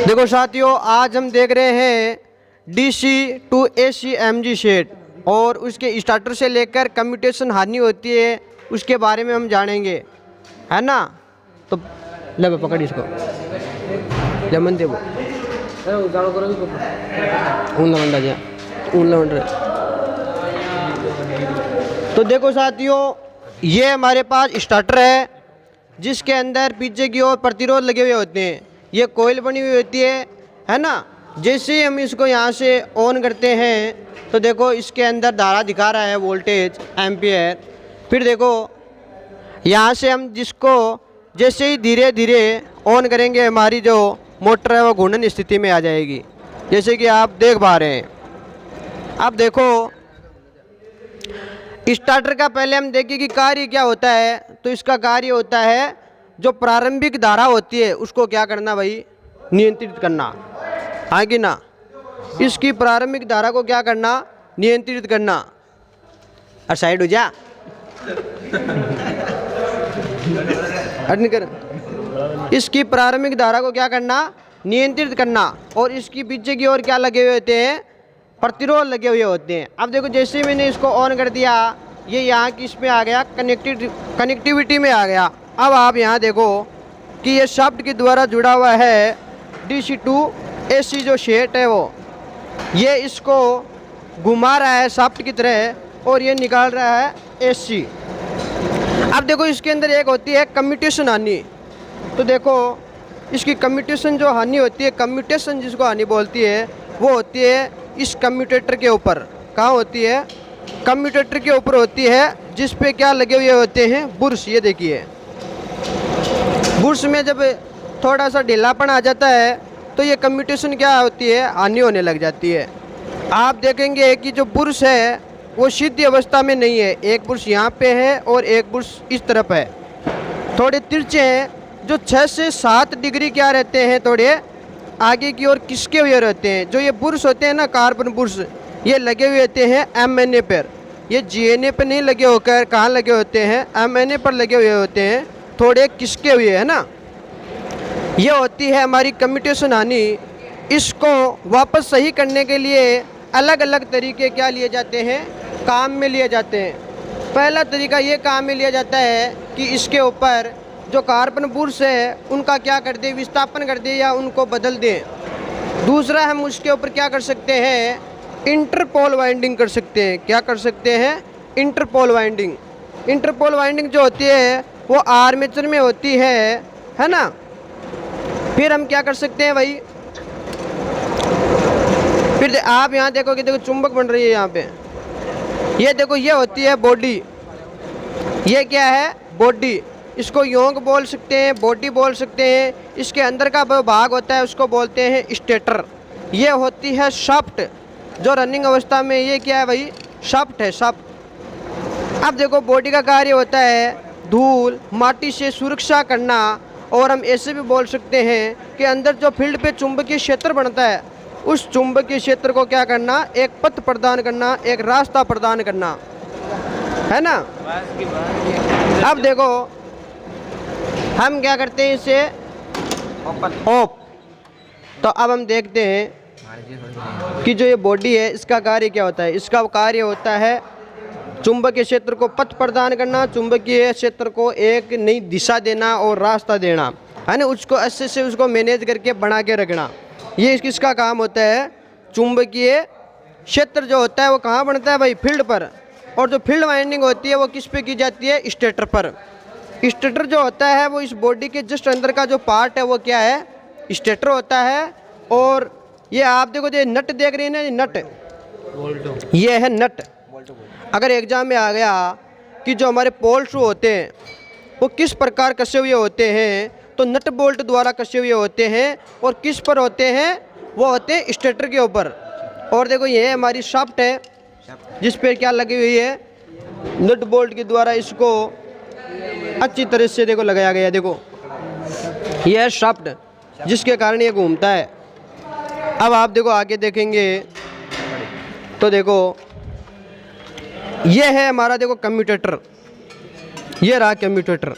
देखो साथियों, आज हम देख रहे हैं DC to AC MG set और उसके स्टार्टर से लेकर कम्यूटेशन हानि होती है उसके बारे में हम जानेंगे, है ना। तो ले बे पकड़ इसको, लेमन दे वो तो देखो साथियों, ये हमारे पास स्टार्टर है जिसके अंदर पीछे की ओर प्रतिरोध लगे हुए होते हैं। ये कोयल बनी हुई होती है ना। जैसे ही हम इसको यहाँ से ऑन करते हैं तो देखो इसके अंदर धारा दिखा रहा है, वोल्टेज एम्पियर। फिर देखो यहाँ से हम जिसको जैसे ही धीरे धीरे ऑन करेंगे हमारी जो मोटर है वो घूर्णन स्थिति में आ जाएगी, जैसे कि आप देख पा रहे हैं। अब देखो स्टार्टर का पहले हम देखें कि कार्य क्या होता है। तो इसका कार्य होता है जो प्रारंभिक धारा होती है उसको क्या करना भाई, नियंत्रित करना, है कि ना। इसकी प्रारंभिक धारा को क्या करना, नियंत्रित करना। और साइड हो जा हट कर। इसकी प्रारंभिक धारा को क्या करना, नियंत्रित करना। और इसकी पीछे की ओर क्या लगे हुए होते हैं, प्रतिरोध लगे हुए होते हैं। अब देखो जैसे मैंने इसको ऑन कर दिया, ये यहाँ की इसमें आ गया, कनेक्टिविटी में आ गया। अब आप यहाँ देखो कि ये शाफ्ट के द्वारा जुड़ा हुआ है DC टू AC जो सेट है वो, ये इसको घुमा रहा है शाफ्ट की तरह और ये निकाल रहा है AC। अब देखो इसके अंदर एक होती है कम्यूटेशन हानि। तो देखो इसकी कम्यूटेशन जो हानि होती है, कम्यूटेशन जिसको हानि बोलती है, वो होती है इस कम्यूटेटर के ऊपर। कहाँ होती है, कम्यूटेटर के ऊपर होती है, जिस पे क्या लगे हुए होते हैं, बुर्श। ये देखिए बुर्श में जब थोड़ा सा ढीलापन आ जाता है तो ये कम्यूटेशन क्या होती है, हानि होने लग जाती है। आप देखेंगे कि जो बुर्श है वो सीधी अवस्था में नहीं है, एक बुर्श यहाँ पे है और एक बुर्श इस तरफ है, थोड़े तिरछे हैं, जो 6 से 7 डिग्री क्या रहते हैं, थोड़े आगे की ओर खिसके हुए रहते हैं। जो ये बुर्श होते हैं ना, कार्बन बुर्श, ये लगे हुए होते हैं MNA पर। ये GNA पर नहीं लगे होकर कहाँ लगे होते हैं, MNA पर लगे हुए होते हैं, थोड़े खिसके हुए, है ना। ये होती है हमारी कम्यूटेशन हानि। इसको वापस सही करने के लिए अलग अलग तरीके क्या लिए जाते हैं, काम में लिए जाते हैं। पहला तरीका ये काम में लिया जाता है कि इसके ऊपर जो कार्बन बुर्श है उनका क्या कर दे, विस्थापन कर दे या उनको बदल दें। दूसरा हम उसके ऊपर क्या कर सकते हैं, इंटरपोल वाइंडिंग कर सकते हैं। क्या कर सकते हैं, इंटरपोल वाइंडिंग। इंटरपोल वाइंडिंग जो होती है वो आर्मेचर में होती है ना। फिर हम क्या कर सकते हैं भाई, फिर आप यहाँ देखो कि देखो चुंबक बन रही है यहाँ पे, ये देखो ये होती है बॉडी। ये क्या है, बॉडी। इसको योंक बोल सकते हैं, बॉडी बोल सकते हैं। इसके अंदर का जो भाग होता है उसको बोलते हैं स्टेटर। ये होती है शाफ्ट, जो रनिंग अवस्था में ये क्या है भाई, शाफ्ट है, शाफ्ट। अब देखो बॉडी का कार्य होता है धूल माटी से सुरक्षा करना। और हम ऐसे भी बोल सकते हैं कि अंदर जो फील्ड पे चुंबकीय क्षेत्र बनता है उस चुंबकीय क्षेत्र को क्या करना, एक पथ प्रदान करना, एक रास्ता प्रदान करना, है ना। अब देखो हम क्या करते हैं इसे ऑफ। तो अब हम देखते हैं कि जो ये बॉडी है इसका कार्य क्या होता है। इसका कार्य होता है चुंबकीय क्षेत्र को पथ प्रदान करना, चुंबकीय क्षेत्र को एक नई दिशा देना और रास्ता देना, है ना। उसको अच्छे से उसको मैनेज करके बना के रखना, ये किसका काम होता है। चुंबकीय क्षेत्र जो होता है वो कहाँ बनता है भाई, फील्ड पर। और जो फील्ड वाइंडिंग होती है वो किस पे की जाती है, स्टेटर पर। स्टेटर जो होता है वो इस बॉडी के जस्ट अंदर का जो पार्ट है वो क्या है, स्टेटर होता है। और ये आप देखो जो नट देख रहे हैं ना, ये नट, ये है नट। अगर एग्जाम में आ गया कि जो हमारे पोल शू होते हैं वो किस प्रकार कसे हुए होते हैं, तो नट बोल्ट द्वारा कसे हुए होते हैं। और किस पर होते हैं, वो होते हैं स्टेटर के ऊपर। और देखो ये हमारी शाफ्ट है जिस पर क्या लगी हुई है, नट बोल्ट के द्वारा इसको अच्छी तरह से देखो लगाया गया है। देखो यह है शाफ्ट जिसके कारण ये घूमता है। अब आप देखो आगे देखेंगे तो देखो ये है हमारा देखो कम्यूटेटर, ये रहा कम्यूटेटर।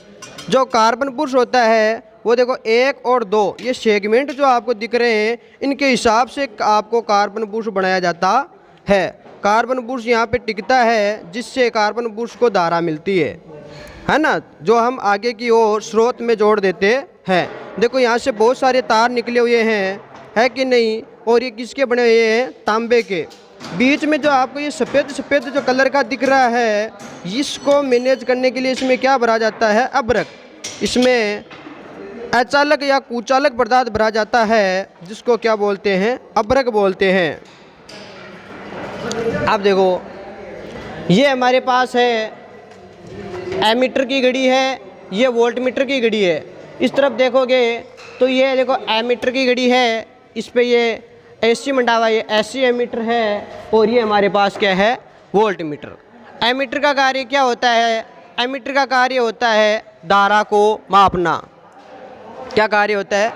जो कार्बन पुरुष होता है वो देखो 1 और 2 ये सेगमेंट जो आपको दिख रहे हैं, इनके हिसाब से आपको कार्बन बूस्ट बनाया जाता है। कार्बन बूस्ट यहाँ पे टिकता है, जिससे कार्बन बूस्ट को धारा मिलती है ना, जो हम आगे की ओर स्रोत में जोड़ देते हैं। देखो यहाँ से बहुत सारे तार निकले हुए हैं, है कि नहीं, और ये किसके बने हुए हैं, तांबे के। बीच में जो आपको ये सफ़ेद सफ़ेद जो कलर का दिख रहा है, इसको मैनेज करने के लिए इसमें क्या भरा जाता है, अब्रक। इसमें अचालक या कुचालक पदार्थ भरा जाता है, जिसको क्या बोलते हैं, अब्रक बोलते हैं। अब देखो ये हमारे पास है एमीटर की घड़ी है, ये वोल्ट मीटर की घड़ी है। इस तरफ देखोगे तो ये देखो एमीटर की घड़ी है, इस पे ये एसी मंडा हुआ, ये एसी एमीटर है, और ये हमारे पास क्या है, वोल्ट मीटर। एमीटर का कार्य क्या होता है, एमीटर का कार्य होता है धारा को मापना। क्या कार्य होता है,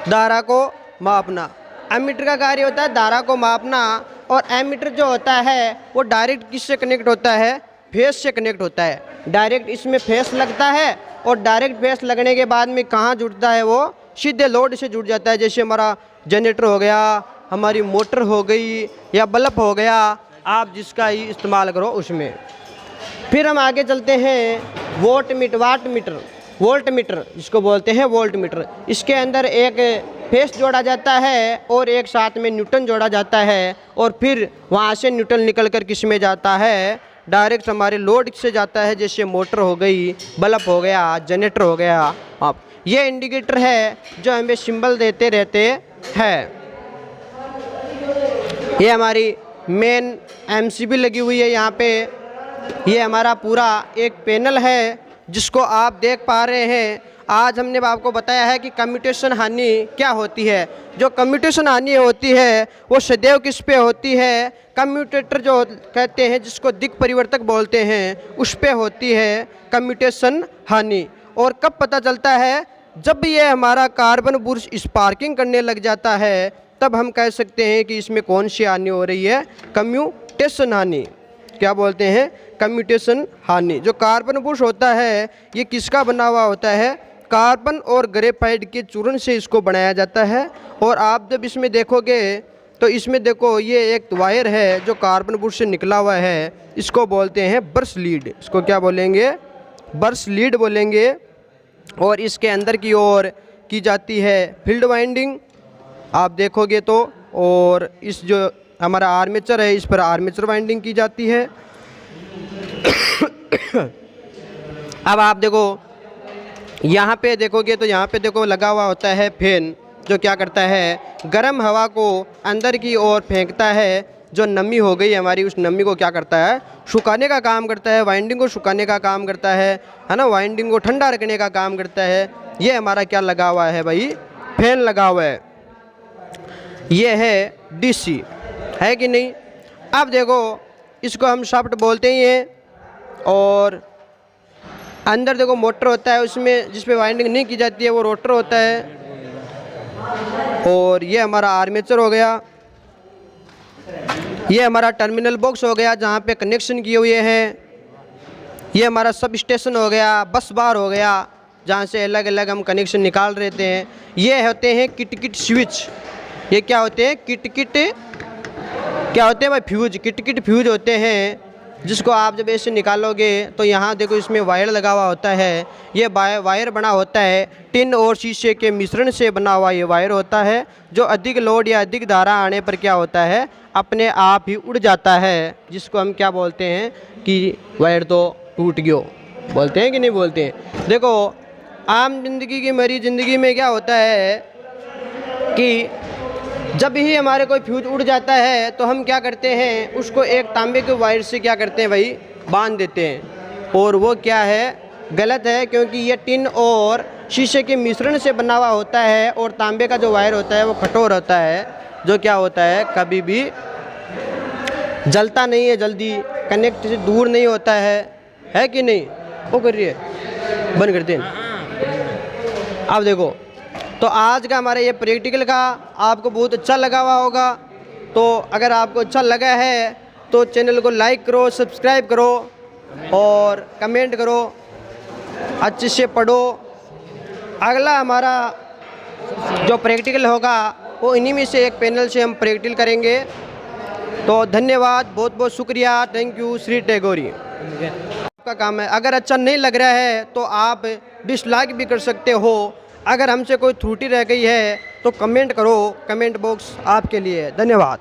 धारा को मापना। एमीटर का कार्य होता है धारा को मापना, और एमीटर जो होता है वो डायरेक्ट किससे कनेक्ट होता है, फेस से कनेक्ट होता है। डायरेक्ट इसमें फेस लगता है, और डायरेक्ट फेस लगने के बाद में कहाँ जुड़ता है, वो सीधे लोड से जुड़ जाता है। जैसे हमारा जनरेटर हो गया, हमारी मोटर हो गई, या बल्ब हो गया, आप जिसका ही इस्तेमाल करो उसमें। फिर हम आगे चलते हैं वाट मीटर, वोल्ट मीटर जिसको बोलते हैं वोल्ट मीटर। इसके अंदर एक फेस जोड़ा जाता है और एक साथ में न्यूटन जोड़ा जाता है, और फिर वहाँ से न्यूटन निकल कर किस में जाता है, डायरेक्ट हमारे लोड से जाता है। जैसे मोटर हो गई, बल्ब हो गया, जनरेटर हो गया। आप ये इंडिकेटर है जो हमें सिंबल देते रहते हैं। ये हमारी मेन एमसीबी लगी हुई है यहाँ पे। ये हमारा पूरा एक पैनल है जिसको आप देख पा रहे हैं। आज हमने आपको बताया है कि कम्यूटेशन हानि क्या होती है। जो कम्यूटेशन हानि होती है वो सदैव किस पे होती है, कम्यूटेटर जो कहते हैं, जिसको दिक् परिवर्तक बोलते हैं, उस पे होती है कम्यूटेशन हानि। और कब पता चलता है, जब ये हमारा कार्बन बूस्ट स्पार्किंग करने लग जाता है, तब हम कह सकते हैं कि इसमें कौन सी हानि हो रही है, कम्यूटेशन हानि। क्या बोलते हैं, कम्यूटेशन हानि। जो कार्बन बूस्ट होता है ये किसका बना हुआ होता है, कार्बन और ग्रेफाइट के चूर्ण से इसको बनाया जाता है। और आप जब इसमें देखोगे तो इसमें देखो ये एक वायर है जो कार्बन बूस्ट से निकला हुआ है, इसको बोलते हैं बर्स लीड। इसको क्या बोलेंगे, बर्स लीड बोलेंगे। और इसके अंदर की ओर की जाती है फील्ड वाइंडिंग, आप देखोगे तो। और इस जो हमारा आर्मेचर है, इस पर आर्मेचर वाइंडिंग की जाती है। अब आप देखो यहाँ पे देखोगे तो यहाँ पे देखो लगा हुआ होता है फैन, जो क्या करता है, गर्म हवा को अंदर की ओर फेंकता है। जो नमी हो गई हमारी, उस नमी को क्या करता है, सुखाने का काम करता है, वाइंडिंग को सुखाने का काम करता है ना, वाइंडिंग को ठंडा रखने का काम करता है। ये हमारा क्या लगा हुआ है भाई, फैन लगा हुआ है। ये है डीसी, है कि नहीं। अब देखो इसको हम शाफ्ट बोलते ही हैं। और अंदर देखो मोटर होता है, उसमें जिस पे वाइंडिंग नहीं की जाती है वो रोटर होता है। और ये हमारा आर्मेचर हो गया, ये हमारा टर्मिनल बॉक्स हो गया जहाँ पे कनेक्शन किए हुए हैं। ये हमारा सब स्टेशन हो गया, बस बार हो गया, जहाँ से अलग अलग हम कनेक्शन निकाल रहे हैं। ये होते हैं किट स्विच। ये क्या होते हैं, किट क्या होते हैं भाई, फ्यूज। किट फ्यूज होते हैं, जिसको आप जब ऐसे निकालोगे तो यहाँ देखो इसमें वायर लगा हुआ होता है। ये वायर बना होता है टिन और शीशे के मिश्रण से बना हुआ ये वायर होता है, जो अधिक लोड या अधिक धारा आने पर क्या होता है, अपने आप ही उड़ जाता है। जिसको हम क्या बोलते हैं कि वायर तो टूट गयो, बोलते हैं कि नहीं बोलते हैं। देखो आम जिंदगी की, मेरी ज़िंदगी में क्या होता है कि जब ही हमारे कोई फ्यूज उड़ जाता है तो हम क्या करते हैं, उसको एक तांबे के वायर से क्या करते हैं भाई, बांध देते हैं। और वो क्या है, गलत है, क्योंकि ये टिन और शीशे के मिश्रण से बना हुआ होता है। और तांबे का जो वायर होता है वो कठोर होता है, जो क्या होता है, कभी भी जलता नहीं है, जल्दी कनेक्ट से दूर नहीं होता है कि नहीं। वो कर रही है, बंद करते हैं। अब देखो तो आज का हमारा ये प्रैक्टिकल का आपको बहुत अच्छा लगा हुआ होगा। तो अगर आपको अच्छा लगा है तो चैनल को लाइक करो, सब्सक्राइब करो और कमेंट करो, अच्छे से पढ़ो। अगला हमारा जो प्रैक्टिकल होगा वो इन्हीं में से एक पैनल से हम प्रैक्टिकल करेंगे। तो धन्यवाद, बहुत बहुत शुक्रिया, थैंक यू श्री टैगोरी। आपका काम है, अगर अच्छा नहीं लग रहा है तो आप डिसलाइक भी कर सकते हो। अगर हमसे कोई त्रुटि रह गई है तो कमेंट करो, कमेंट बॉक्स आपके लिए है। धन्यवाद।